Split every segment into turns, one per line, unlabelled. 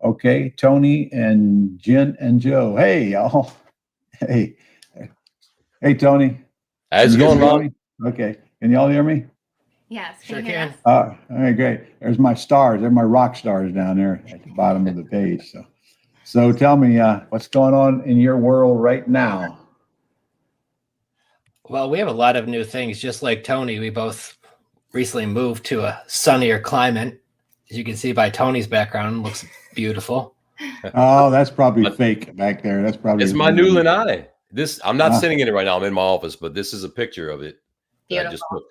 Okay, Tony and Jen and Joe. Hey, y'all. Hey, hey, Tony.
How's it
Can you hear
going,
me,
Ron?
Tony? Okay. Can y'all hear me?
Yes,
Sure
you hear
can.
us?
All right, great. There's my stars. They're my rock stars down there at the bottom of the page. So tell me, what's going on in your world right now?
Well, we have a lot of new things. Just like Tony, we both recently moved to a sunnier climate. As you can see by Tony's background, it looks beautiful.
Oh, that's probably fake back there. That's probably
It's my new lanai. I'm not sitting in it right now. I'm in my office, but this is a picture of it. That I just
Beautiful.
took.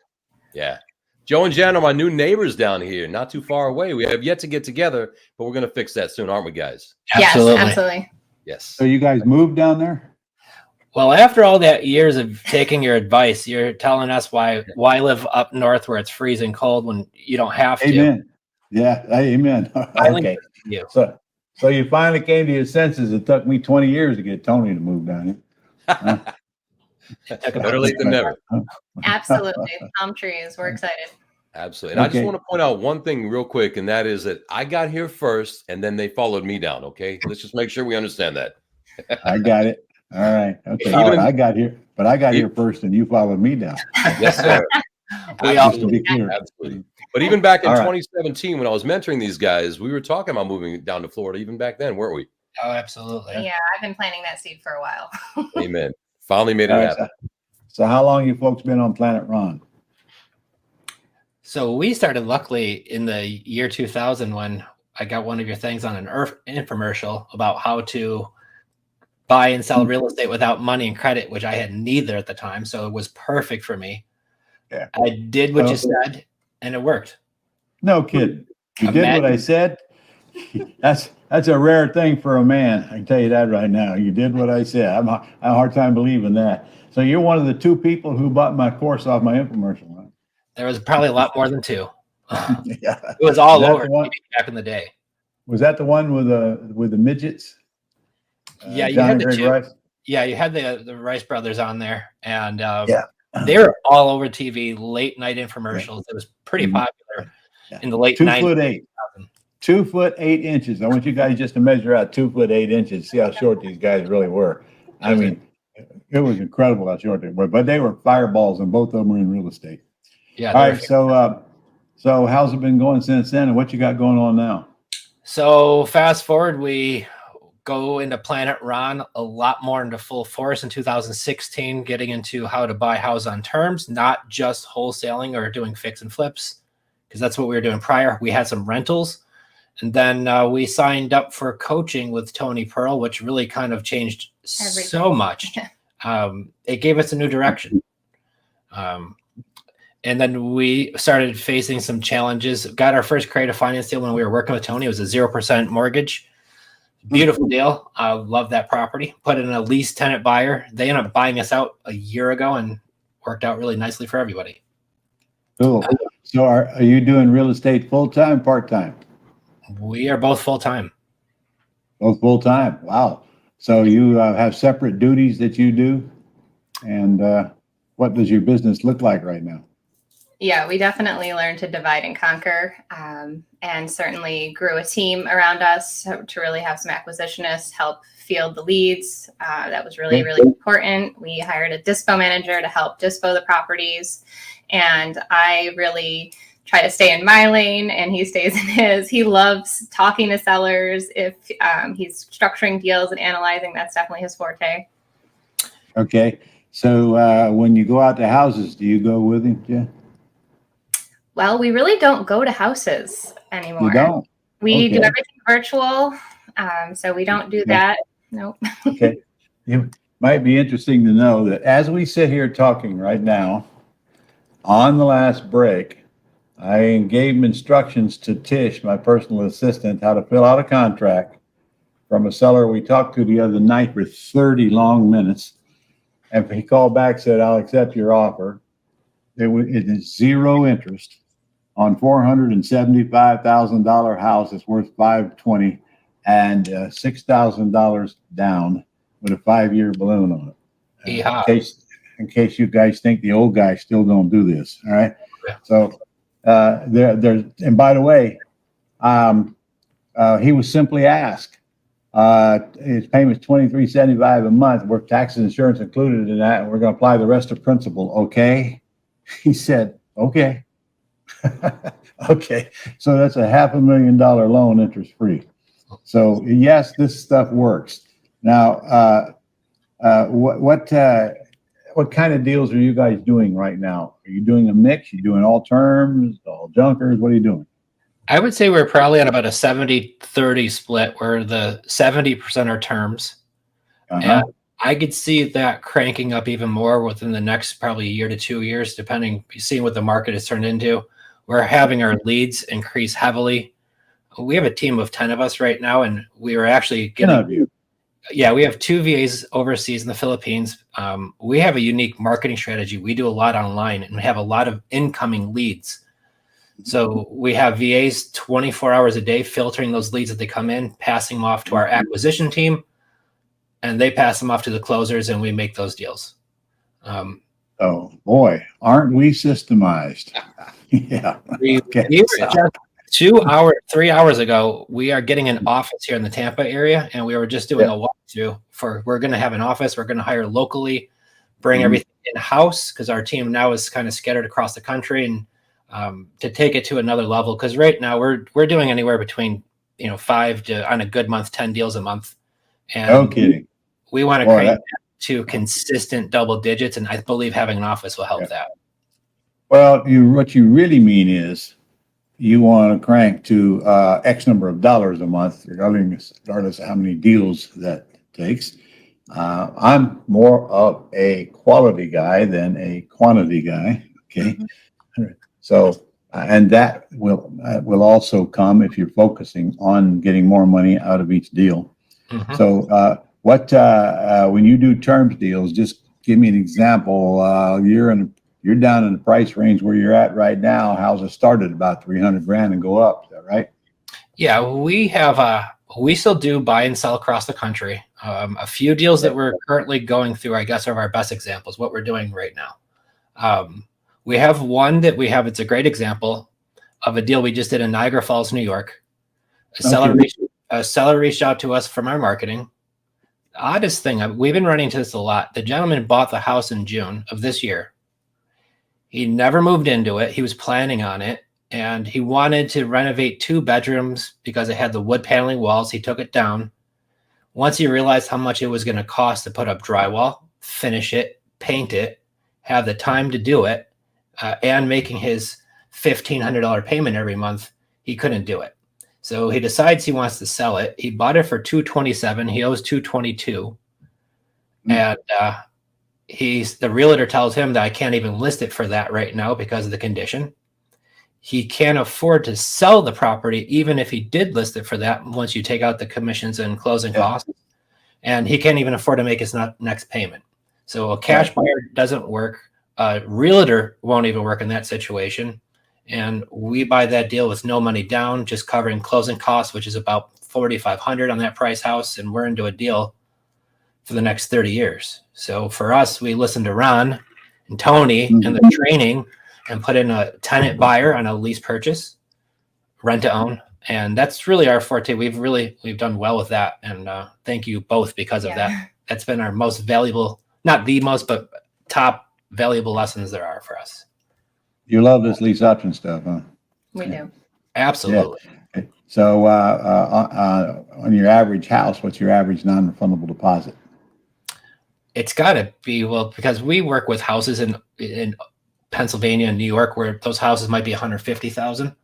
Yeah. Joe and Jen are my new neighbors down here, not too far away. We have yet to get together, but we're going to fix that soon, aren't we, guys?
Absolutely.
Yes, absolutely.
Yes.
So you guys moved down there?
Well, after all that years of taking your advice, you're telling us why live up north where it's freezing cold when you don't have to.
Amen. Yeah, amen. Okay.
You.
So you finally came to your senses. It took me 20 years to get Tony to move down here.
Better late than never.
Absolutely. Palm trees. We're excited.
Absolutely. And I just want to point out one thing real quick, and that is that I got here first, and then they followed me down, okay? Let's just make sure we understand that.
I got it. All right. Okay. I got here first, and you followed me down.
Yes, sir.
We all
Just to be clear.
Absolutely. But even back in
All right.
2017, when I was mentoring these guys, we were talking about moving down to Florida even back then, weren't we?
Oh, absolutely.
Yeah, I've been planting that seed for a while.
Amen. Finally made it
All right,
happen.
So how long you folks been on Planet Ron?
So we started luckily in the year 2000 when I got one of your things on an infomercial about how to buy and sell real estate without money and credit, which I had neither at the time. So it was perfect for me.
Yeah.
I did what you said and it worked.
No kidding. You did what I said. That's a rare thing for a man. I can tell you that right now. You did what I said. I have a hard time believing that. So you're one of the two people who bought my course off my infomercial, right?
There was probably a lot more than two.
Yeah.
It was all over back in the day.
Was that the one with the midgets?
Yeah, you
John
had
and
the
Greg
two.
Rice?
Yeah, you had the Rice brothers on there, and they were all over TV, late night infomercials. It was pretty popular in the late 90s.
2'8". I want you guys just to measure out 2'8". See how short these guys really were. I mean, it was incredible how short they were, but they were fireballs, and both of them were in real estate.
Yeah.
All right. So how's it been going since then, and what you got going on now?
So fast forward, we go into Planet Ron a lot more into full force in 2016, getting into how to buy house on terms, not just wholesaling or doing fix and flips, because that's what we were doing prior. We had some rentals. And then we signed up for coaching with Tony Pearl, which really kind of changed so much. It gave us a new direction. And then we started facing some challenges. Got our first creative finance deal when we were working with Tony. It was a 0% mortgage. Beautiful deal. I love that property. Put in a lease tenant buyer. They ended up buying us out a year ago and worked out really nicely for everybody.
Cool. So are you doing real estate full-time, part-time?
We are both full-time.
Both full-time. Wow. So you have separate duties that you do. And what does your business look like right now?
Yeah, we definitely learned to divide and conquer, and certainly grew a team around us to really have some acquisitionists help field the leads. That was really, really important. We hired a dispo manager to help dispo the properties. And I really try to stay in my lane and he stays in his. He loves talking to sellers. If he's structuring deals and analyzing, that's definitely his forte.
Okay. So when you go out to houses, do you go with him, Jen?
Well, we really don't go to houses anymore.
You don't?
We do everything virtual. So we don't do that. Nope.
Okay. It might be interesting to know that as we sit here talking right now, on the last break, I gave him instructions to Tish, my personal assistant, how to fill out a contract from a seller we talked to the other night for 30 long minutes. And he called back, said, "I'll accept your offer." It is zero interest on $475,000 house. It's worth $520 and $6,000 down with a 5-year balloon on it. In case you guys think the old guys still don't do this. All right. Yeah. So there's, and by the way, he was simply asked, his payment's $23.75 a month, where taxes and insurance included in that, and we're going to apply the rest of principal. Okay. He said, okay. Okay. So that's a $500,000 loan, interest free. So yes, this stuff works. Now, what kind of deals are you guys doing right now? Are you doing a mix? You doing all terms, all junkers? What are you doing?
I would say we're probably on about a 70-30 split, where the 70% are terms. And I could see that cranking up even more within the next probably year to 2 years, depending, seeing what the market has turned into. We're having our leads increase heavily. We have a team of 10 of us right now, and we are actually getting, yeah, we have 2 VAs overseas in the Philippines. We have a unique marketing strategy. We do a lot online, and we have a lot of incoming leads. So we have VAs 24 hours a day filtering those leads as they come in, passing them off to our acquisition team, and they pass them off to the closers, and we make those deals.
Oh boy, aren't we systemized? Yeah.
Just 3 hours ago, we are getting an office here in the Tampa area, and we were just doing a walkthrough we're going to have an office. We're going to hire locally, bring everything in house, because our team now is kind of scattered across the country, and to take it to another level. Because right now we're doing anywhere between 5 to, on a good month, 10 deals a month. And
no kidding.
We want to create that to consistent double digits, and I believe having an office will help that.
Well, what you really mean is you want to crank to X number of dollars a month, regardless of how many deals that takes. I'm more of a quality guy than a quantity guy. Okay. So, and that will also come if you're focusing on getting more money out of each deal. So, when you do terms deals, just give me an example. You're down in the price range where you're at right now. Houses start at about $300,000 and go up. Is that right?
Yeah, we still do buy and sell across the country. A few deals that we're currently going through, I guess, are our best examples, what we're doing right now. We have one that it's a great example of a deal we just did in Niagara Falls, New York. A seller reached out to us from our marketing. Oddest thing, we've been running into this a lot. The gentleman bought the house in June of this year. He never moved into it. He was planning on it, and he wanted to renovate 2 bedrooms because it had the wood paneling walls. He took it down. Once he realized how much it was going to cost to put up drywall, finish it, paint it, have the time to do it, and making his $1,500 payment every month, he couldn't do it. So he decides he wants to sell it. He bought it for $227,000. He owes $222,000, and the realtor tells him that I can't even list it for that right now because of the condition. He can't afford to sell the property even if he did list it for that, once you take out the commissions and closing costs. And he can't even afford to make his next payment. So a cash buyer doesn't work. A realtor won't even work in that situation. And we buy that deal with no money down, just covering closing costs, which is about $4,500 on that price house. And we're into a deal for the next 30 years. So for us, we listen to Ron and Tony and the training, and put in a tenant buyer on a lease purchase, rent to own. And that's really our forte. We've done well with that. And thank you both because of that. That's been our most valuable, not the most, but top valuable lessons there are for us.
You love this lease option stuff, huh?
We do.
Absolutely.
Yeah. So on your average house, what's your average non-refundable deposit?
It's got to be, because we work with houses in Pennsylvania and New York where those houses might be $150,000.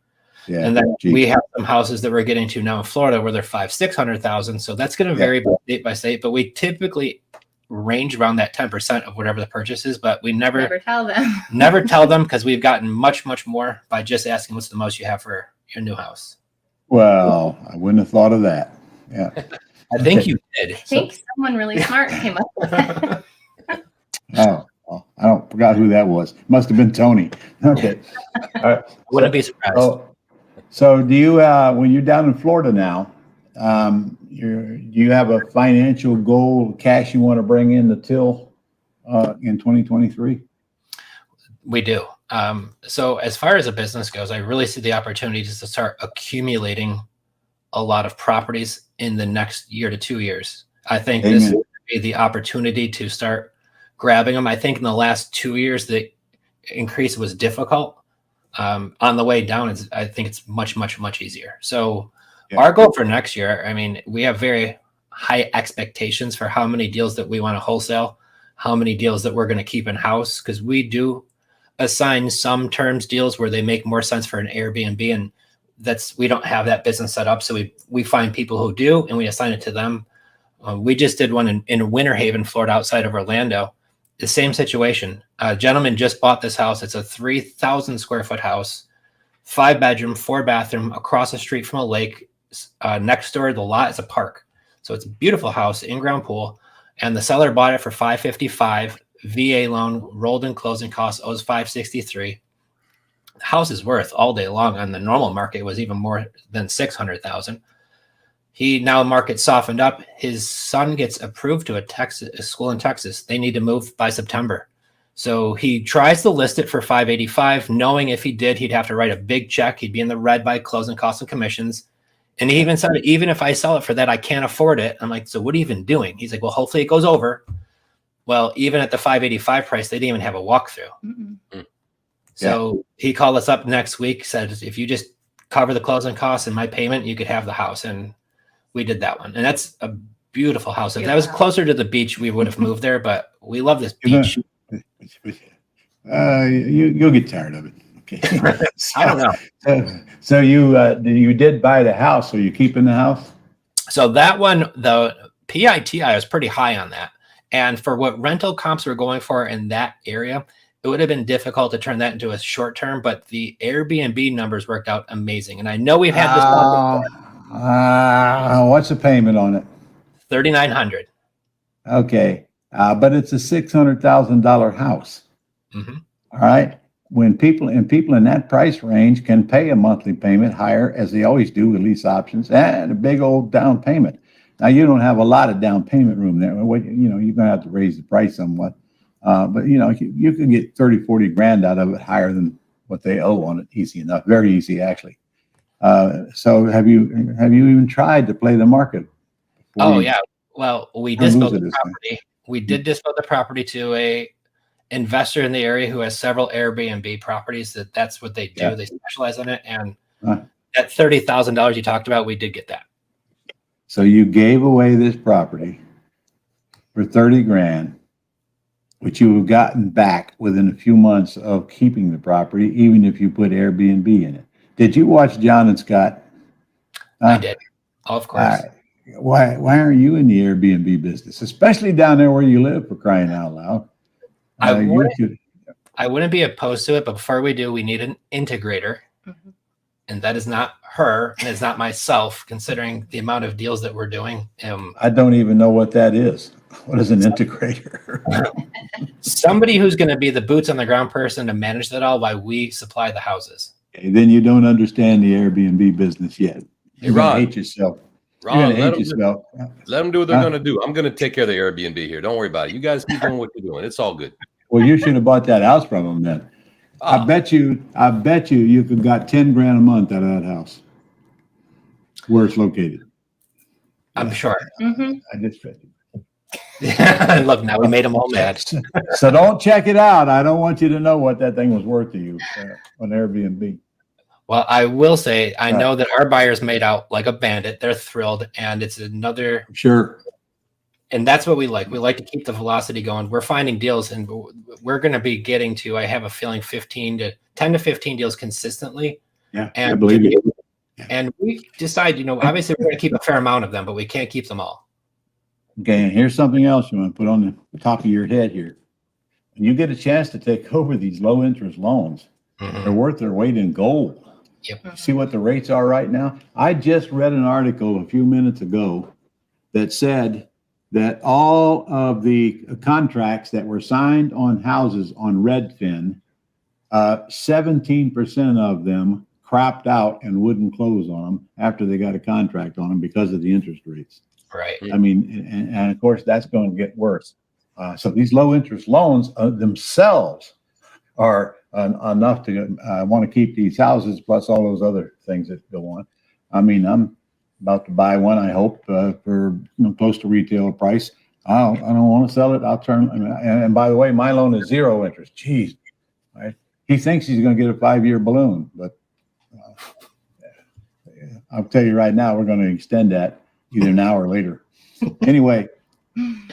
Yeah, and then we have some houses that we're getting to now in Florida where they're $500,000-$600,000. So that's going to vary by state, but we typically range around that 10% of whatever the purchase is, but we never
tell them.
Never tell them, because we've gotten much, much more by just asking what's the most you have for your new house.
Well, I wouldn't have thought of that. Yeah.
I think you did.
I think someone really smart came up with that.
Oh, I forgot who that was. Must have been Tony. Okay. All right.
Wouldn't be surprised.
So do you, when you're down in Florida now, do you have a financial goal, cash you want to bring in the till in 2023?
We do. So as far as a business goes, I really see the opportunity to start accumulating a lot of properties in the next year to 2 years. I think this would be the opportunity to start grabbing them. I think in the last 2 years, the increase was difficult. On the way down, I think it's much, much, much easier. So our goal for next year, I mean, we have very high expectations for how many deals that we want to wholesale, how many deals that we're going to keep in house, because we do assign some terms deals where they make more sense for an Airbnb, and we don't have that business set up. So we find people who do, and we assign it to them. We just did one in Winter Haven, Florida, outside of Orlando. The same situation. A gentleman just bought this house. It's a 3,000 square foot house, 5-bedroom, 4-bathroom, across the street from a lake. Next door to the lot is a park. So it's a beautiful house, in-ground pool. And the seller bought it for $555, VA loan, rolled in closing costs, owes $563. The house is worth all day long. On the normal market, it was even more than $600,000. He now market softened up. His son gets approved to a school in Texas. They need to move by September. So he tries to list it for $585, knowing if he did, he'd have to write a big check. He'd be in the red by closing costs and commissions. And he even said, even if I sell it for that, I can't afford it. I'm like, so what are you even doing? He's like, well, hopefully it goes over. Well, even at the $585 price, they didn't even have a walkthrough. Mm-hmm. So he called us up next week, said, if you just cover the closing costs and my payment, you could have the house. And we did that one. And that's a beautiful house. If that was closer to the beach, we would have moved there, but we love this beach.
You'll get tired of it. Okay.
I don't know.
So you did buy the house. So you keeping the house?
So that one, the PITI was pretty high on that. And for what rental comps were going for in that area, it would have been difficult to turn that into a short term, but the Airbnb numbers worked out amazing. And I know we've had this.
What's the payment on it?
$3,900.
Okay. But it's a $600,000 house.
Mm-hmm.
All right. When people in that price range can pay a monthly payment higher, as they always do with lease options, and a big old down payment. Now you don't have a lot of down payment room there. You're going to have to raise the price somewhat. But you can get 30, 40 grand out of it higher than what they owe on it. Easy enough. Very easy, actually. So have you even tried to play the market?
Oh yeah. Well, we disposed the property. We did dispose the property to a investor in the area who has several Airbnb properties. That's what they do. Yeah. They specialize in it. And that $30,000 you talked about, we did get that.
So you gave away this property for 30 grand, which you have gotten back within a few months of keeping the property, even if you put Airbnb in it. Did you watch John and Scott?
I did. Of course.
Why aren't you in the Airbnb business, especially down there where you live, for crying out loud?
I wouldn't be opposed to it, but before we do, we need an integrator. Mm-hmm. And that is not her, and it's not myself, considering the amount of deals that we're doing.
I don't even know what that is. What is an integrator?
Somebody who's going to be the boots on the ground person to manage that all while we supply the houses.
Okay, then you don't understand the Airbnb business yet. You're going to hate yourself.
Ron, let them do what they're going to do. I'm going to take care of the Airbnb here. Don't worry about it. You guys keep doing what you're doing. It's all good.
Well, you should have bought that house from them then. I bet you could have got 10 grand a month out of that house where it's located.
I'm sure.
Mm-hmm.
I just bet you.
Look, now we made them all mad.
So don't check it out. I don't want you to know what that thing was worth to you on Airbnb.
Well, I will say, I know that our buyers made out like a bandit. They're thrilled, and it's another.
Sure.
And that's what we like. We like to keep the velocity going. We're finding deals, and we're going to be getting to, I have a feeling, 10 to 15 deals consistently.
Yeah,
and
I believe it.
And we decide, obviously we're going to keep a fair amount of them, but we can't keep them all.
Okay, and here's something else you want to put on the top of your head here. When you get a chance to take over these low interest loans, they're worth their weight in gold.
Yep.
See what the rates are right now? I just read an article a few minutes ago that said that all of the contracts that were signed on houses on Redfin, 17% of them crapped out and wouldn't close on them after they got a contract on them because of the interest rates.
Right.
I mean, and of course, that's going to get worse. So these low interest loans themselves are enough to want to keep these houses, plus all those other things that go on. I mean, about to buy one, I hope, for close to retail price. I don't want to sell it. I'll turn. And by the way, my loan is 0 interest. Jeez, right? He thinks he's going to get a 5-year balloon, but I'll tell you right now, we're going to extend that either now or later. Anyway,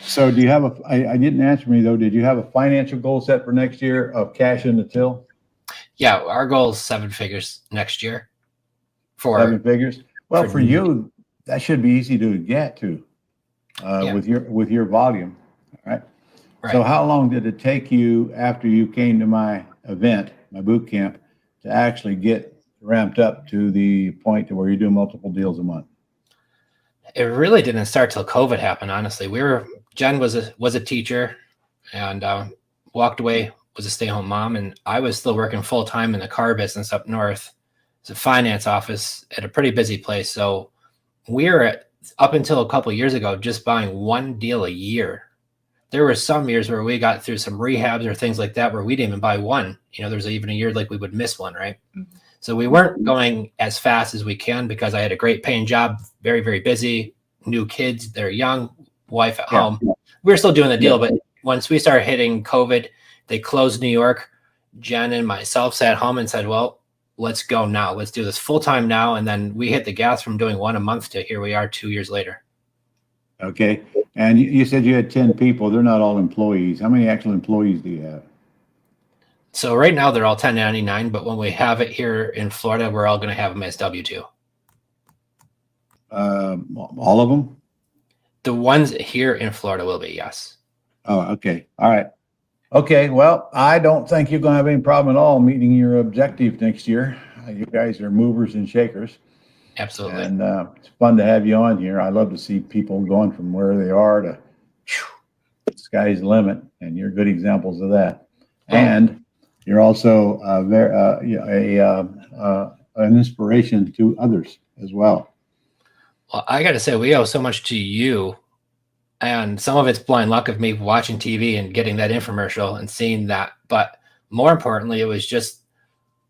so do you have I didn't answer me though. Did you have a financial goal set for next year of cash in the till?
Yeah, our goal is 7 figures next year.
7 figures. Well, for you, that should be easy to get to with your volume. All right. So how long did it take you after you came to my event, my boot camp, to actually get ramped up to the point to where you do multiple deals a month?
It really didn't start till COVID happened. Honestly, Jenn was a teacher and walked away, was a stay-home mom, and I was still working full-time in the car business up north. It's a finance office at a pretty busy place. So we were up until a couple of years ago just buying 1 deal a year. There were some years where we got through some rehabs or things like that where we didn't even buy one. There's even a year like we would miss one, right? Mm-hmm. So we weren't going as fast as we can because I had a great paying job, very, very busy, new kids, they're young, wife at home. We were still doing the deal, but once we started hitting COVID, they closed New York. Jenn and myself sat home and said, well, let's go now. Let's do this full time now. And then we hit the gas from doing 1 a month to here we are 2 years later.
Okay. And you said you had 10 people. They're not all employees. How many actual employees do you have?
So right now they're all 1099, but when we have it here in Florida, we're all going to have them as W-2.
All of them?
The ones here in Florida will be, yes.
Oh, okay. All right. Okay. Well, I don't think you're going to have any problem at all meeting your objective next year. You guys are movers and shakers.
Absolutely.
And it's fun to have you on here. I love to see people going from where they are to the sky's the limit, and you're good examples of that. Oh. And you're also an inspiration to others as well.
Well, I got to say, we owe so much to you, and some of it's blind luck of me watching TV and getting that infomercial and seeing that. But more importantly, it was just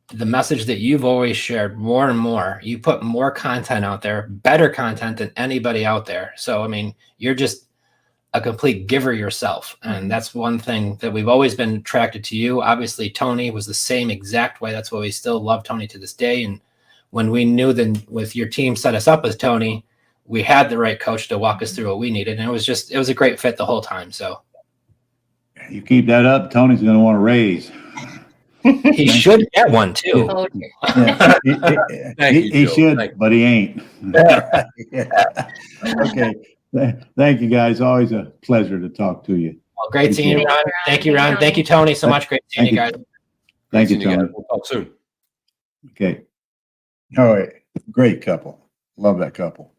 the message that you've always shared more and more. You put more content out there, better content than anybody out there. So, I mean, you're just a complete giver yourself. And that's one thing that we've always been attracted to you. Obviously, Tony was the same exact way. That's why we still love Tony to this day. And when we knew that with your team set us up with Tony, we had the right coach to walk us through what we needed. And it was a great fit the whole time. So
you keep that up, Tony's going to want to raise.
He should get one too.
Oh,
Yeah, he should, but he ain't. Okay. Thank you, guys. Always a pleasure to talk to you.
Well, great seeing you, Ron. Thank you, Ron. Thank you, Tony, so much. Great seeing you guys.
Thank you, Tony.
We'll talk soon.
Okay. All right. Great couple. Love that couple.